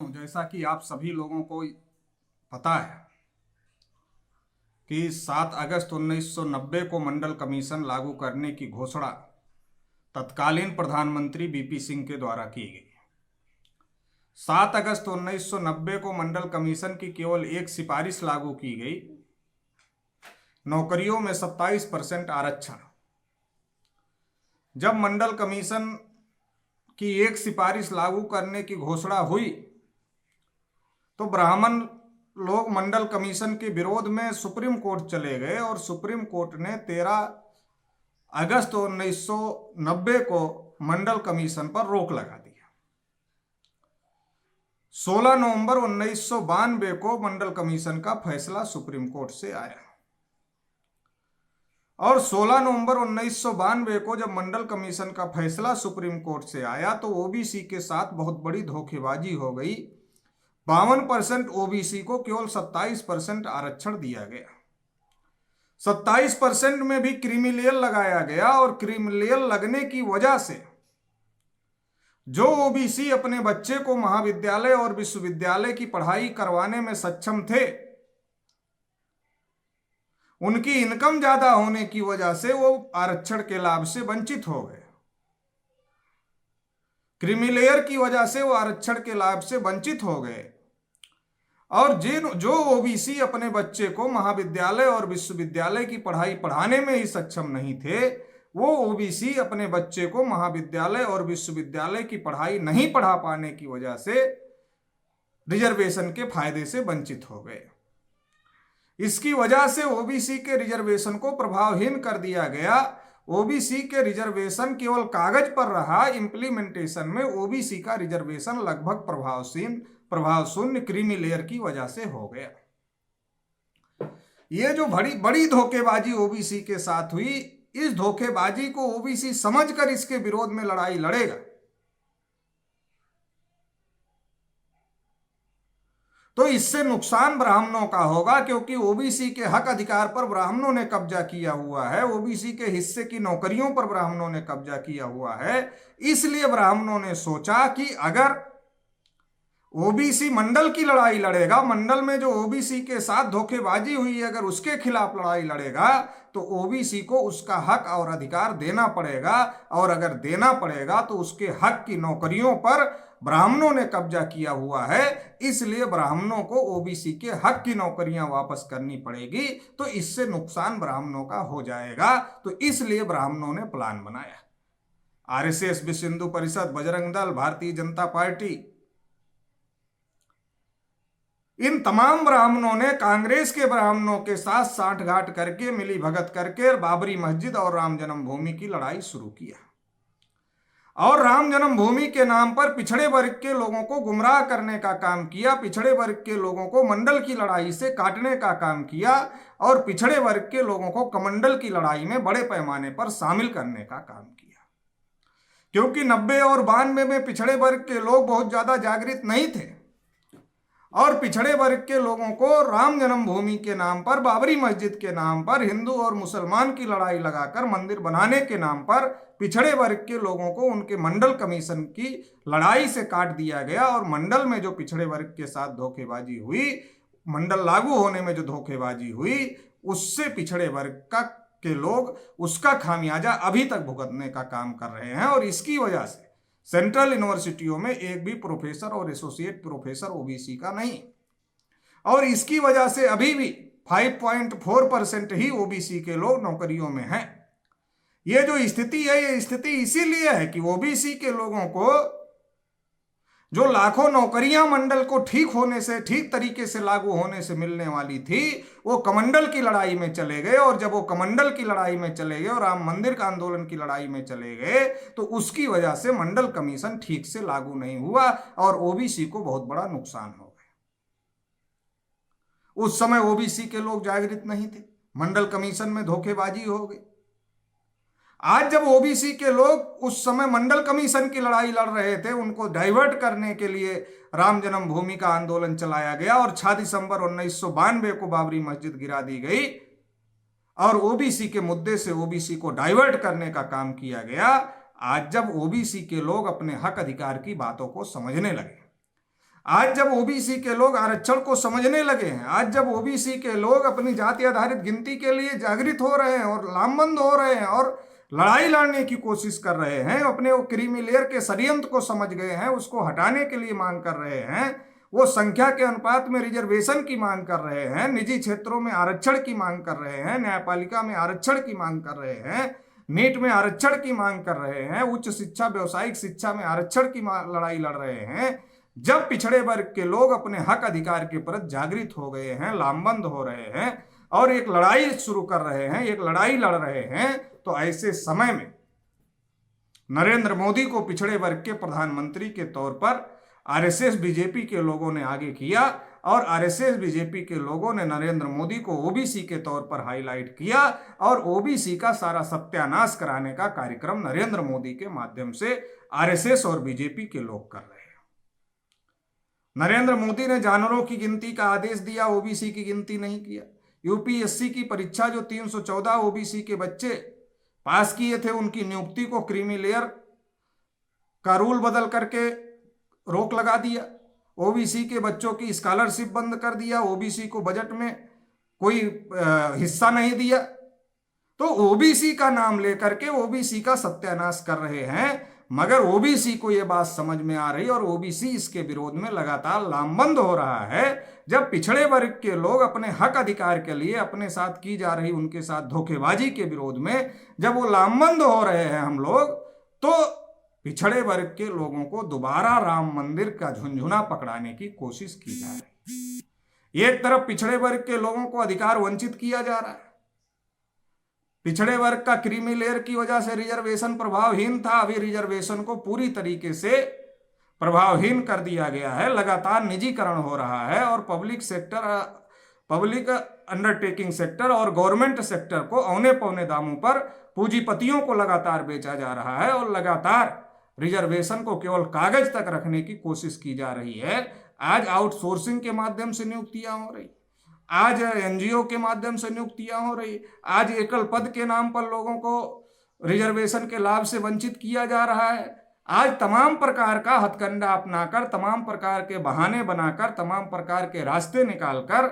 जैसा कि आप सभी लोगों को पता है कि 7 अगस्त 1990 को मंडल कमीशन लागू करने की घोषणा तत्कालीन प्रधानमंत्री बीपी सिंह के द्वारा की गई। 7 अगस्त 1990 को मंडल कमीशन की केवल एक सिफारिश लागू की गई, नौकरियों में 27% आरक्षण। जब मंडल कमीशन की एक सिफारिश लागू करने की घोषणा हुई तो ब्राह्मण लोग मंडल कमीशन के विरोध में सुप्रीम कोर्ट चले गए और सुप्रीम कोर्ट ने 13 अगस्त 1990 को मंडल कमीशन पर रोक लगा दिया। 16 नवंबर 1992 को मंडल कमीशन का फैसला सुप्रीम कोर्ट से आया और 16 नवंबर 1992 को जब मंडल कमीशन का फैसला सुप्रीम कोर्ट से आया तो ओबीसी के साथ बहुत बड़ी धोखेबाजी हो गई। 52% ओबीसी को केवल 27% आरक्षण दिया गया। 27% में भी क्रीमी लेयर लगाया गया और क्रीमी लेयर लगने की वजह से जो ओबीसी अपने बच्चे को महाविद्यालय और विश्वविद्यालय की पढ़ाई करवाने में सक्षम थे, उनकी इनकम ज्यादा होने की वजह से वो आरक्षण के लाभ से वंचित हो गए। क्रीमी लेयर की वजह से वो आरक्षण के लाभ से वंचित हो गए और जो ओबीसी अपने बच्चे को महाविद्यालय और विश्वविद्यालय की पढ़ाई पढ़ाने में ही सक्षम नहीं थे, वो ओबीसी अपने बच्चे को महाविद्यालय और विश्वविद्यालय की पढ़ाई नहीं पढ़ा पाने की वजह से रिजर्वेशन के फायदे से वंचित हो गए। इसकी वजह से ओबीसी के रिजर्वेशन को प्रभावहीन कर दिया गया। ओबीसी के रिजर्वेशन केवल कागज पर रहा, इंप्लीमेंटेशन में ओबीसी का रिजर्वेशन लगभग प्रभाव शून्य क्रीमी लेयर की वजह से हो गया। ये जो बड़ी धोखेबाजी ओबीसी के साथ हुई, इस धोखेबाजी को ओबीसी समझकर इसके विरोध में लड़ाई लड़ेगा। तो इससे नुकसान ब्राह्मणों का होगा, क्योंकि ओबीसी के हक अधिकार पर ब्राह्मणों ने कब्जा किया हुआ है, ओबीसी के हिस्से की नौकरियों पर ब्राह्मणों ने कब्जा किया हुआ है। इसलिए ब्राह्मणों ने सोचा कि अगर ओबीसी मंडल की लड़ाई लड़ेगा, मंडल में जो ओबीसी के साथ धोखेबाजी हुई है, अगर उसके खिलाफ लड़ाई लड़ेगा तो ओबीसी को उसका हक और अधिकार देना पड़ेगा, और अगर देना पड़ेगा तो उसके हक की नौकरियों पर ब्राह्मणों ने कब्जा किया हुआ है, इसलिए ब्राह्मणों को ओबीसी के हक की नौकरियां वापस करनी पड़ेगी। तो इससे नुकसान ब्राह्मणों का हो जाएगा। तो इसलिए ब्राह्मणों ने प्लान बनाया। आरएसएस, विश्व हिंदू परिषद, बजरंग दल, भारतीय जनता पार्टी, इन तमाम ब्राह्मणों ने कांग्रेस के ब्राह्मणों के साथ सांठगांठ करके, मिली भगत करके बाबरी मस्जिद और राम जन्मभूमि की लड़ाई शुरू किया और राम जन्मभूमि के नाम पर पिछड़े वर्ग के लोगों को गुमराह करने का काम किया, पिछड़े वर्ग के लोगों को मंडल की लड़ाई से काटने का काम किया और पिछड़े वर्ग के लोगों को कमंडल की लड़ाई में बड़े पैमाने पर शामिल करने का काम किया। क्योंकि 90 और 92 में पिछड़े वर्ग के लोग बहुत ज्यादा जागृत नहीं थे और पिछड़े वर्ग के लोगों को राम जन्मभूमि के नाम पर, बाबरी मस्जिद के नाम पर, हिंदू और मुसलमान की लड़ाई लगाकर मंदिर बनाने के नाम पर पिछड़े वर्ग के लोगों को उनके मंडल कमीशन की लड़ाई से काट दिया गया। और मंडल में जो पिछड़े वर्ग के साथ धोखेबाजी हुई, मंडल लागू होने में जो धोखेबाजी हुई, उससे पिछड़े वर्ग के लोग उसका खामियाजा अभी तक भुगतने का काम कर रहे हैं। और इसकी वजह से सेंट्रल यूनिवर्सिटियों में एक भी प्रोफेसर और एसोसिएट प्रोफेसर ओबीसी का नहीं, और इसकी वजह से अभी भी 5.4% ही ओबीसी के लोग नौकरियों में हैं। ये जो स्थिति है, ये स्थिति इसीलिए है कि ओबीसी के लोगों को जो लाखों नौकरियां मंडल को ठीक तरीके से लागू होने से मिलने वाली थी, वो कमंडल की लड़ाई में चले गए। और जब वो कमंडल की लड़ाई में चले गए और राम मंदिर का आंदोलन की लड़ाई में चले गए, तो उसकी वजह से मंडल कमीशन ठीक से लागू नहीं हुआ और ओबीसी को बहुत बड़ा नुकसान हो गया। उस समय ओबीसी के लोग जागृत नहीं थे, मंडल कमीशन में धोखेबाजी हो गई। आज जब ओबीसी के लोग उस समय मंडल कमीशन की लड़ाई लड़ रहे थे, उनको डाइवर्ट करने के लिए राम जन्मभूमि का आंदोलन चलाया गया और 6 दिसंबर 1992 को बाबरी मस्जिद गिरा दी गई और ओबीसी के मुद्दे से ओबीसी को डाइवर्ट करने का काम किया गया। आज जब ओबीसी के लोग अपने हक अधिकार की बातों को समझने लगे, आज जब ओबीसी के लोग आरक्षण को समझने लगे हैं, आज जब ओबीसी के लोग अपनी जाति आधारित गिनती के लिए जागृत हो रहे हैं और लामबंद हो रहे हैं और लड़ाई लड़ने की कोशिश कर रहे हैं, अपने वो क्रीमी लेयर के षड्यंत्र को समझ गए हैं, उसको हटाने के लिए मांग कर रहे हैं, वो संख्या के अनुपात में रिजर्वेशन की मांग कर रहे हैं, निजी क्षेत्रों में आरक्षण की मांग कर रहे हैं, न्यायपालिका में आरक्षण की मांग कर रहे हैं, नीट में आरक्षण की मांग कर रहे हैं, उच्च शिक्षा व्यावसायिक शिक्षा में आरक्षण की लड़ाई लड़ रहे हैं, जब पिछड़े वर्ग के लोग अपने हक अधिकार के प्रति जागृत हो गए हैं, लामबंद हो रहे हैं और एक लड़ाई शुरू कर रहे हैं, एक लड़ाई लड़ रहे हैं, तो ऐसे समय में नरेंद्र मोदी को पिछड़े वर्ग के प्रधानमंत्री के तौर पर आरएसएस बीजेपी के लोगों ने आगे किया और आरएसएस बीजेपी के लोगों ने नरेंद्र मोदी को ओबीसी के तौर पर हाईलाइट किया और ओबीसी का सारा सत्यानाश कराने का कार्यक्रम नरेंद्र मोदी के माध्यम से आरएसएस और बीजेपी के लोग कर रहे हैं। नरेंद्र मोदी ने जानवरों की गिनती का आदेश दिया, ओबीसी की गिनती नहीं किया। यूपीएससी की परीक्षा जो 314 ओबीसी के बच्चे पास किए थे, उनकी नियुक्ति को क्रीमी लेयर का रूल बदल करके रोक लगा दिया। ओबीसी के बच्चों की स्कॉलरशिप बंद कर दिया, ओबीसी को बजट में कोई हिस्सा नहीं दिया। तो ओबीसी का नाम लेकर के ओबीसी का सत्यानाश कर रहे हैं, मगर ओबीसी को यह बात समझ में आ रही और ओबीसी इसके विरोध में लगातार लामबंद हो रहा है। जब पिछड़े वर्ग के लोग अपने हक अधिकार के लिए अपने साथ की जा रही उनके साथ धोखेबाजी के विरोध में जब वो लामबंद हो रहे हैं हम लोग, तो पिछड़े वर्ग के लोगों को दोबारा राम मंदिर का झुंझुना पकड़ाने की कोशिश की जा रही है। एक तरफ पिछड़े वर्ग के लोगों को अधिकार वंचित किया जा रहा है, पिछड़े वर्ग का क्रीमी लेयर की वजह से रिजर्वेशन प्रभावहीन था, अभी रिजर्वेशन को पूरी तरीके से प्रभावहीन कर दिया गया है। लगातार निजीकरण हो रहा है और पब्लिक अंडरटेकिंग सेक्टर और गवर्नमेंट सेक्टर को औने पौने दामों पर पूंजीपतियों को लगातार बेचा जा रहा है और लगातार रिजर्वेशन को केवल कागज तक रखने की कोशिश की जा रही है। आज आउटसोर्सिंग के माध्यम से नियुक्तियां हो रही, आज एनजीओ के माध्यम से नियुक्तियां हो रही, आज एकल पद के नाम पर लोगों को रिजर्वेशन के लाभ से वंचित किया जा रहा है। आज तमाम प्रकार का हथकंडा अपनाकर, तमाम प्रकार के बहाने बनाकर, तमाम प्रकार के रास्ते निकालकर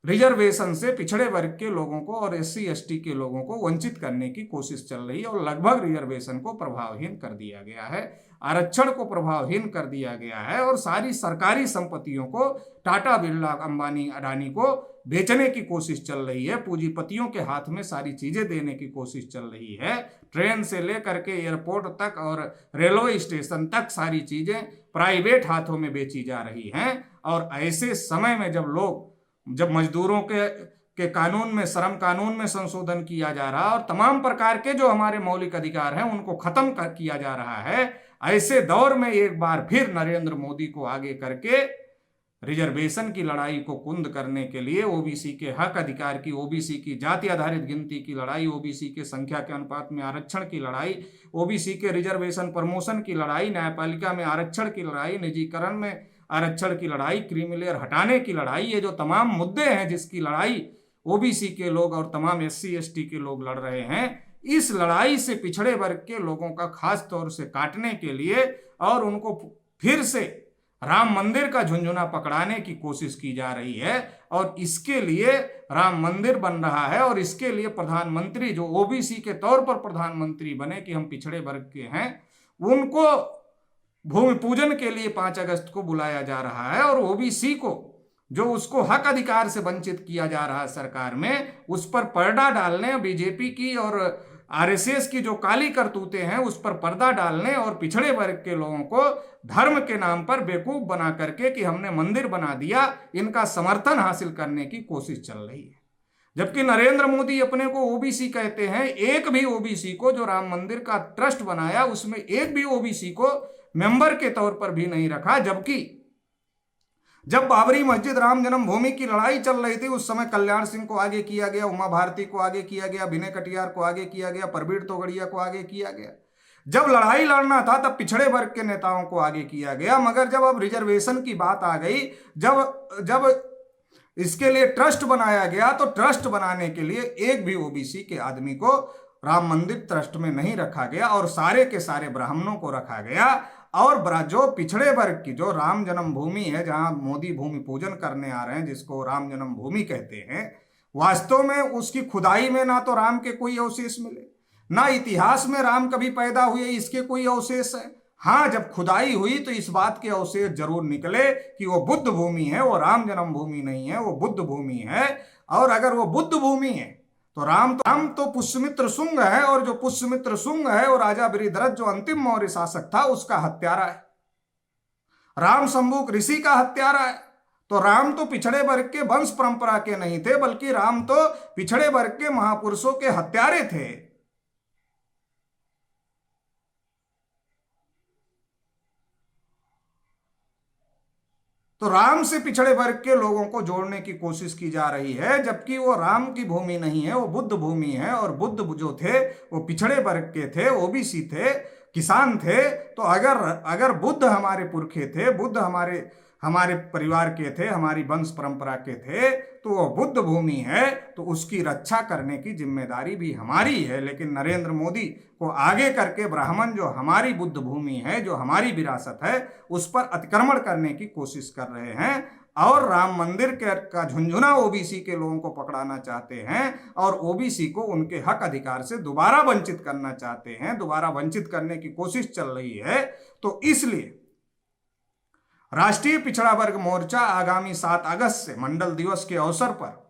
रिजर्वेशन से पिछड़े वर्ग के लोगों को और एससी एसटी के लोगों को वंचित करने की कोशिश चल रही है और लगभग रिजर्वेशन को प्रभावहीन कर दिया गया है, आरक्षण को प्रभावहीन कर दिया गया है और सारी सरकारी संपत्तियों को टाटा बिरला अंबानी अडानी को बेचने की कोशिश चल रही है। पूंजीपतियों के हाथ में सारी चीजें देने की कोशिश चल रही है। ट्रेन से लेकर के एयरपोर्ट तक और रेलवे स्टेशन तक सारी चीजें प्राइवेट हाथों में बेची जा रही हैं। और ऐसे समय में जब मजदूरों के कानून में, श्रम कानून में संशोधन किया जा रहा और तमाम प्रकार के जो हमारे मौलिक अधिकार हैं उनको खत्म किया जा रहा है, ऐसे दौर में एक बार फिर नरेंद्र मोदी को आगे करके रिजर्वेशन की लड़ाई को कुंद करने के लिए, ओबीसी के हक अधिकार की, ओबीसी की जाति आधारित गिनती की लड़ाई, ओबीसी के संख्या के अनुपात में आरक्षण की लड़ाई, ओबीसी के रिजर्वेशन प्रमोशन की लड़ाई, न्यायपालिका में आरक्षण की लड़ाई, निजीकरण में आरक्षण की लड़ाई, क्रीमी लेयर हटाने की लड़ाई, ये जो तमाम मुद्दे हैं जिसकी लड़ाई ओबीसी के लोग और तमाम एससी एसटी के लोग लड़ रहे हैं, इस लड़ाई से पिछड़े वर्ग के लोगों का खास तौर से काटने के लिए और उनको फिर से राम मंदिर का झुंझुना पकड़ाने की कोशिश की जा रही है। और इसके लिए राम मंदिर बन रहा है और इसके लिए प्रधानमंत्री जो ओबीसी के तौर पर प्रधानमंत्री बने कि हम पिछड़े वर्ग के हैं, उनको भूमि पूजन के लिए 5 अगस्त को बुलाया जा रहा है। और ओबीसी को जो उसको हक अधिकार से वंचित किया जा रहा है सरकार में, उस पर पर्दा डालने, बीजेपी की और आरएसएस की जो काली करतूतें हैं उस पर पर्दा डालने और पिछड़े वर्ग के लोगों को धर्म के नाम पर बेवकूफ बना करके कि हमने मंदिर बना दिया, इनका समर्थन हासिल करने की कोशिश चल रही है। जबकि नरेंद्र मोदी अपने को ओबीसी कहते हैं, एक भी ओबीसी को जो राम मंदिर का ट्रस्ट बनाया उसमें एक भी ओबीसी को मेंबर के तौर पर भी नहीं रखा। जबकि जब बाबरी मस्जिद राम जन्मभूमि की लड़ाई चल रही थी उस समय कल्याण सिंह को आगे किया गया, उमा भारती को आगे किया गया, विनय कटियार को आगे किया गया, परवीर तोगड़िया को आगे किया गया। जब लड़ाई लड़ना था तब पिछड़े वर्ग के नेताओं को आगे किया गया। मगर जब अब रिजर्वेशन की बात आ गई, जब इसके लिए ट्रस्ट बनाया गया तो ट्रस्ट बनाने के लिए एक भी ओबीसी के आदमी को राम मंदिर ट्रस्ट में नहीं रखा गया और सारे के सारे ब्राह्मणों को रखा गया। और जो पिछड़े वर्ग की जो राम जन्मभूमि है, जहां मोदी भूमि पूजन करने आ रहे हैं, जिसको राम जन्मभूमि कहते हैं, वास्तव में उसकी खुदाई में ना तो राम के कोई अवशेष मिले, ना इतिहास में राम कभी पैदा हुए इसके कोई अवशेष है। हाँ, जब खुदाई हुई तो इस बात के अवशेष जरूर निकले कि वो बुद्ध भूमि है, वो राम जन्मभूमि नहीं है, वो बुद्ध भूमि है। और अगर वो बुद्ध भूमि है तो राम तो पुष्यमित्र शुंग है, और जो पुष्यमित्र शुंग है वो राजा बृहद्रथ जो अंतिम मौर्य शासक था उसका हत्यारा है। राम शंभुक ऋषि का हत्यारा है। तो राम तो पिछड़े वर्ग के वंश परंपरा के नहीं थे, बल्कि राम तो पिछड़े वर्ग के महापुरुषों के हत्यारे थे। तो राम से पिछड़े वर्ग के लोगों को जोड़ने की कोशिश की जा रही है, जबकि वो राम की भूमि नहीं है, वो बुद्ध भूमि है। और बुद्ध जो थे वो पिछड़े वर्ग के थे, ओबीसी थे, किसान थे। तो अगर बुद्ध हमारे पुरखे थे, बुद्ध हमारे परिवार के थे, हमारी वंश परंपरा के थे, तो वो बुद्ध भूमि है, तो उसकी रक्षा करने की जिम्मेदारी भी हमारी है। लेकिन नरेंद्र मोदी को आगे करके ब्राह्मण जो हमारी बुद्ध भूमि है, जो हमारी विरासत है, उस पर अतिक्रमण करने की कोशिश कर रहे हैं और राम मंदिर का झुंझुना ओबीसी के लोगों को पकड़ाना चाहते हैं और ओबीसी को उनके हक अधिकार से दोबारा वंचित करना चाहते हैं, दोबारा वंचित करने की कोशिश चल रही है। तो इसलिए राष्ट्रीय पिछड़ा वर्ग मोर्चा आगामी 7 अगस्त से मंडल दिवस के अवसर पर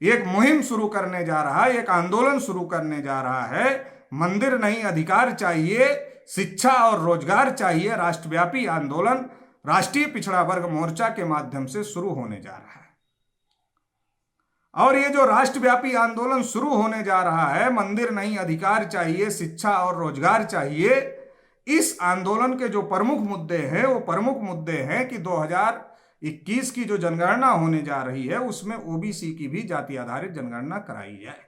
एक मुहिम शुरू करने जा रहा है, एक आंदोलन शुरू करने जा रहा है। मंदिर नहीं, अधिकार चाहिए, शिक्षा और रोजगार चाहिए। राष्ट्रव्यापी आंदोलन राष्ट्रीय पिछड़ा वर्ग मोर्चा के माध्यम से शुरू होने जा रहा है। और ये जो राष्ट्रव्यापी आंदोलन शुरू होने जा रहा है, मंदिर नहीं, अधिकार चाहिए, शिक्षा और रोजगार चाहिए, इस आंदोलन के जो प्रमुख मुद्दे हैं वो प्रमुख मुद्दे हैं कि 2021 की जो जनगणना होने जा रही है उसमें ओबीसी की भी जाति आधारित जनगणना कराई जाए।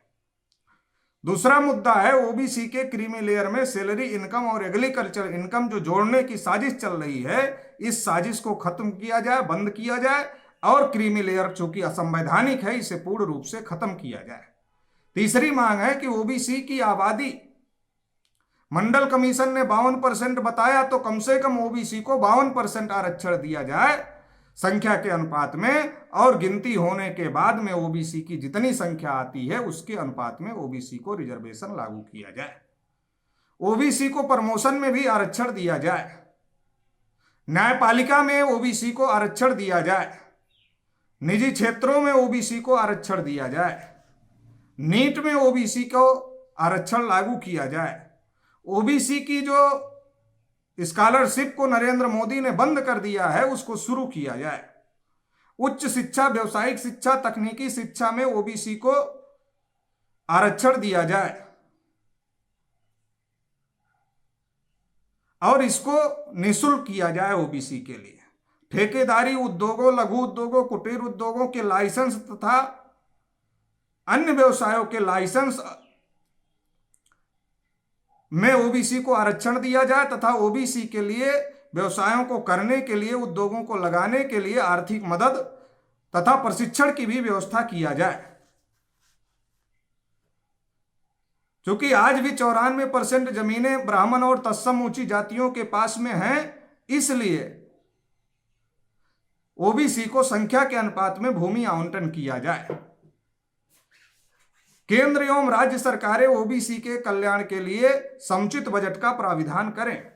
दूसरा मुद्दा है ओबीसी के क्रीमी लेयर में सैलरी इनकम और एग्रीकल्चर इनकम जो जोड़ने की साजिश चल रही है, इस साजिश को खत्म किया जाए, बंद किया जाए। और क्रीमी लेयर चूंकि असंवैधानिक है, इसे पूर्ण रूप से खत्म किया जाए। तीसरी मांग है कि ओबीसी की आबादी, मंडल कमीशन ने 52% बताया, तो कम से कम ओबीसी को 52% आरक्षण दिया जाए संख्या के अनुपात में, और गिनती होने के बाद में ओबीसी की जितनी संख्या आती है उसके अनुपात में ओबीसी को रिजर्वेशन लागू किया जाए। ओबीसी को प्रमोशन में भी आरक्षण दिया जाए, न्यायपालिका में ओबीसी को आरक्षण दिया जाए, निजी क्षेत्रों में ओबीसी को आरक्षण दिया जाए, नीट में ओबीसी को आरक्षण लागू किया जाए। ओबीसी की जो स्कॉलरशिप को नरेंद्र मोदी ने बंद कर दिया है उसको शुरू किया जाए। उच्च शिक्षा, व्यवसायिक शिक्षा, तकनीकी शिक्षा में ओबीसी को आरक्षण दिया जाए और इसको निःशुल्क किया जाए ओबीसी के लिए। ठेकेदारी उद्योगों, लघु उद्योगों, कुटीर उद्योगों के लाइसेंस तथा अन्य व्यवसायों के लाइसेंस में ओबीसी को आरक्षण दिया जाए तथा ओबीसी के लिए व्यवसायों को करने के लिए, उद्योगों को लगाने के लिए आर्थिक मदद तथा प्रशिक्षण की भी व्यवस्था किया जाए। क्योंकि आज भी 94% जमीनें ब्राह्मण और तत्सम ऊंची जातियों के पास में हैं, इसलिए ओबीसी को संख्या के अनुपात में भूमि आवंटन किया जाए। केंद्र एवं राज्य सरकारें ओबीसी के कल्याण के लिए समुचित बजट का प्राविधान करें।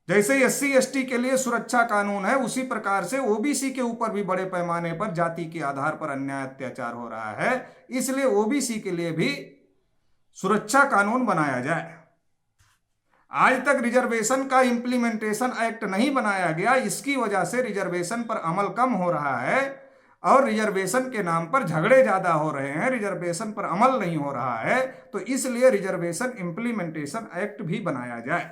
जैसे एससी एसटी के लिए सुरक्षा कानून है, उसी प्रकार से ओबीसी के ऊपर भी बड़े पैमाने पर जाति के आधार पर अन्याय अत्याचार हो रहा है, इसलिए ओबीसी के लिए भी सुरक्षा कानून बनाया जाए। आज तक रिजर्वेशन का इंप्लीमेंटेशन एक्ट नहीं बनाया गया, इसकी वजह से रिजर्वेशन पर अमल कम हो रहा है और रिजर्वेशन के नाम पर झगड़े ज्यादा हो रहे हैं, रिजर्वेशन पर अमल नहीं हो रहा है। तो इसलिए रिजर्वेशन इंप्लीमेंटेशन एक्ट भी बनाया जाए।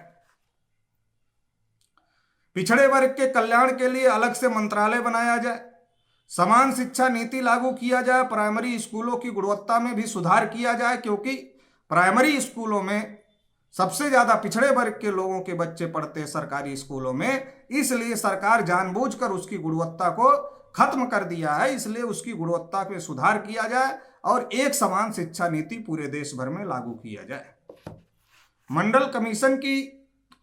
पिछड़े वर्ग के कल्याण के लिए अलग से मंत्रालय बनाया जाए, समान शिक्षा नीति लागू किया जाए, प्राइमरी स्कूलों की गुणवत्ता में भी सुधार किया जाए, क्योंकि प्राइमरी स्कूलों में सबसे ज्यादा पिछड़े वर्ग के लोगों के बच्चे पढ़ते हैं सरकारी स्कूलों में, इसलिए सरकार जानबूझकर उसकी गुणवत्ता को खत्म कर दिया है। इसलिए उसकी गुणवत्ता पे सुधार किया जाए और एक समान शिक्षा नीति पूरे देश भर में लागू किया जाए। मंडल कमीशन की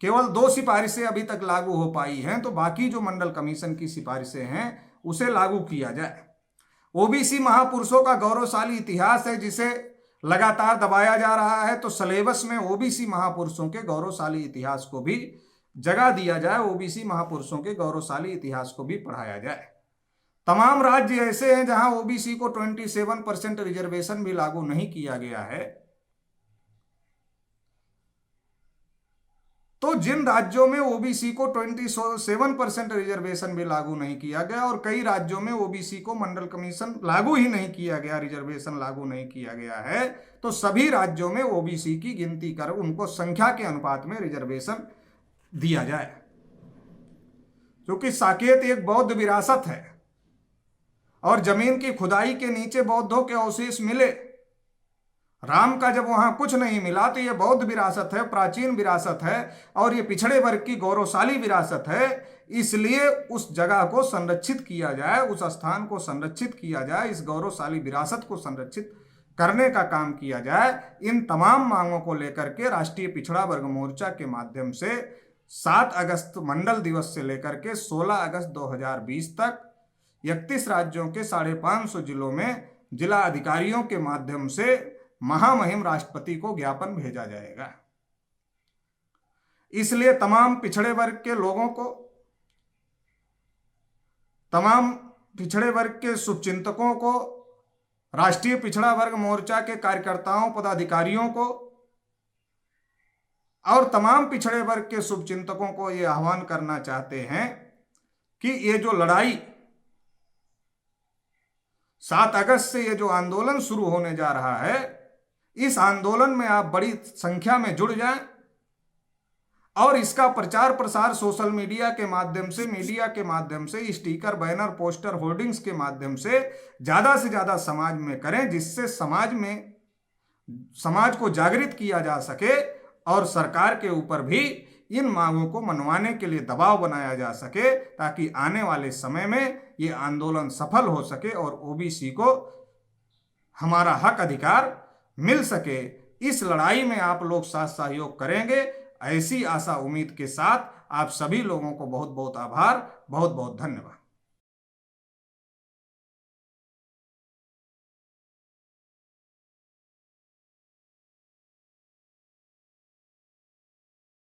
केवल 2 सिफारिशें अभी तक लागू हो पाई हैं, तो बाकी जो मंडल कमीशन की सिफारिशें हैं उसे लागू किया जाए। ओबीसी महापुरुषों का गौरवशाली इतिहास है जिसे लगातार दबाया जा रहा है, तो सिलेबस में ओबीसी महापुरुषों के गौरवशाली इतिहास को भी जगह दिया जाए, ओबीसी महापुरुषों के गौरवशाली इतिहास को भी पढ़ाया जाए। तमाम राज्य ऐसे हैं जहां ओबीसी को 27% रिजर्वेशन भी लागू नहीं किया गया है। तो जिन राज्यों में ओबीसी को 27% रिजर्वेशन भी लागू नहीं किया गया और कई राज्यों में ओबीसी को मंडल कमीशन लागू ही नहीं किया गया, रिजर्वेशन लागू नहीं किया गया है, तो सभी राज्यों में ओबीसी की गिनती कर उनको संख्या के अनुपात में रिजर्वेशन दिया जाए। क्योंकि साकेत एक बौद्ध विरासत है और जमीन की खुदाई के नीचे बौद्धों के अवशेष मिले। राम का जब वहां कुछ नहीं मिला तो यह बौद्ध विरासत है, प्राचीन विरासत है और ये पिछड़े वर्ग की गौरवशाली विरासत है। इसलिए उस जगह को संरक्षित किया जाए, उस स्थान को संरक्षित किया जाए, इस गौरवशाली विरासत को संरक्षित करने का काम किया जाए। इन तमाम मांगों को लेकर के राष्ट्रीय पिछड़ा वर्ग मोर्चा के माध्यम से 7 अगस्त मंडल दिवस से लेकर के 16 अगस्त 2020 तक 31 राज्यों के 550 जिलों में जिला अधिकारियों के माध्यम से महामहिम राष्ट्रपति को ज्ञापन भेजा जाएगा। इसलिए तमाम पिछड़े वर्ग के लोगों को, तमाम पिछड़े वर्ग के शुभचिंतकों को, राष्ट्रीय पिछड़ा वर्ग मोर्चा के कार्यकर्ताओं, पदाधिकारियों को और तमाम पिछड़े वर्ग के शुभचिंतकों को ये आह्वान करना चाहते हैं कि ये जो लड़ाई 7 अगस्त से ये जो आंदोलन शुरू होने जा रहा है, इस आंदोलन में आप बड़ी संख्या में जुड़ जाएं और इसका प्रचार प्रसार सोशल मीडिया के माध्यम से, मीडिया के माध्यम से, स्टिकर, बैनर, पोस्टर, होर्डिंग्स के माध्यम से ज्यादा समाज में करें, जिससे समाज को जागृत किया जा सके और सरकार के ऊपर भी इन मांगों को मनवाने के लिए दबाव बनाया जा सके, ताकि आने वाले समय में ये आंदोलन सफल हो सके और ओबीसी को हमारा हक अधिकार मिल सके। इस लड़ाई में आप लोग साथ सहयोग करेंगे, ऐसी आशा उम्मीद के साथ आप सभी लोगों को बहुत बहुत आभार, बहुत बहुत धन्यवाद।